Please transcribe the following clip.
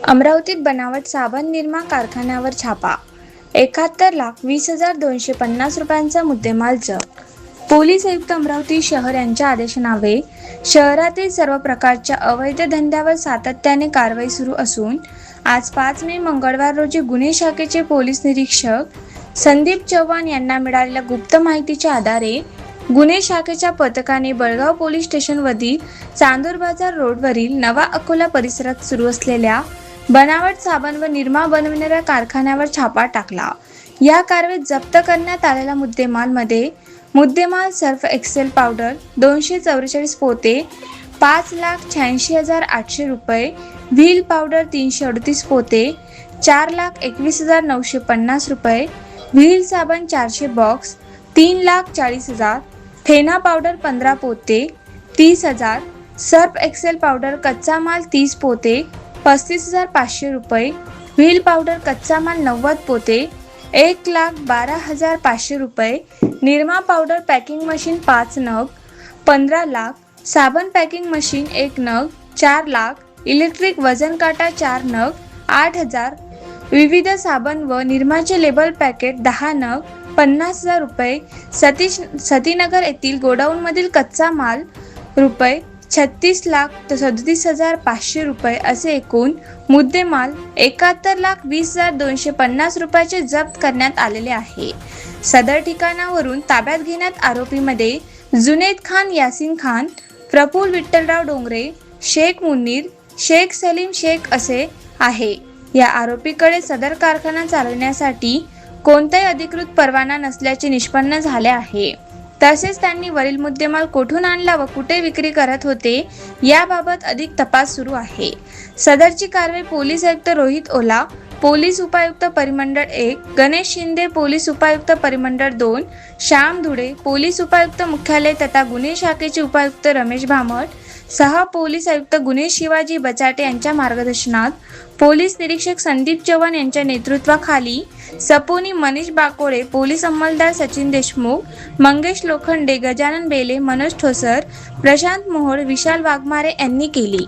अमरावतीत बनावट साबण निरमा कारखान्यावर छापा. 71,20,250 रुपयांचा मुद्देमाल जप्त. पोलीस आयुक्त अमरावती शहर यांच्या आदेशान्वये शहरातील सर्व प्रकारच्या अवैध धंद्यावर सातत्याने कारवाई सुरू असून आज 5 मे मंगळवार रोजी गुन्हे शाखेचे पोलीस निरीक्षक संदीप चव्हाण यांना मिळालेल्या गुप्त माहितीच्या आधारे गुन्हे शाखेच्या पथकाने बळगाव पोलीस स्टेशनवरील चांदूर बाजार रोडवरील नवा अकोला परिसरात सुरू असलेल्या बनावट साबण व निरमा बनवणाऱ्या कारखान्यावर छापा टाकला. या कारवाईत जप्त करण्यात आलेल्या मुद्देमाल सर्फ एक्सेल पावडर 244 पोते 5,86,800 रुपये, व्हील पावडर 338 पोते 4,21,950 रुपये, व्हील साबण 400 बॉक्स 3,40,000, फेना पावडर 15 पोते 30,000, सर्फ एक्सेल पावडर कच्चा माल 30 पोते 35,500 रुपये, व्हील पावडर कच्चा माल 90 पोते 1,12,500 रुपये, निरमा पावडर पॅकिंग मशीन 5 नग 15 लाख, साबण पॅकिंग मशीन 1 नग 4 लाख, इलेक्ट्रिक वजन काटा 4 नग 8,000, विविध साबण व निरमाचे लेबल पॅकेट 10 नग 50,000 रुपये, सतीनगर येथील गोडाऊनमधील कच्चा माल रुपये 36,37,500 रुपये असे एकूण मुद्देमाल 71,20,250 रुपयाचे जप्त करण्यात आलेले आहे. सदर ठिकाणावरून ताब्यात घेण्यात आरोपीमध्ये जुनेद खान, यासिन खान, प्रफुल्ल विठ्ठलराव डोंगरे, शेख मुन्नीर, शेख सलीम शेख असे आहे. या आरोपीकडे सदर कारखाना चालवण्यासाठी कोणताही अधिकृत परवाना नसल्याचे निष्पन्न झाले आहे. तसेच त्यांनी वरील मुद्देमाल कोठून आणला व कुठे विक्री करत होते याबाबत अधिक तपास सुरू आहे. सदरची कारवाई पोलीस आयुक्त रोहित ओला, पोलीस उपायुक्त परिमंडळ 1, गणेश शिंदे, पोलीस उपायुक्त परिमंडळ 2, श्याम धुडे, पोलीस उपायुक्त मुख्यालय तथा गुन्हे शाखेचे उपायुक्त रमेश भामट, सह पोलीस आयुक्त गुन्हे शिवाजी बचाटे यांच्या मार्गदर्शनात पोलीस निरीक्षक संदीप चव्हाण यांच्या नेतृत्वाखाली सपोनी मनीष बाकोळे, पोलीस अंमलदार सचिन देशमुख, मंगेश लोखंडे, गजानन बेले, मनोज ठोसर, प्रशांत मोहोळ, विशाल वाघमारे यांनी केली.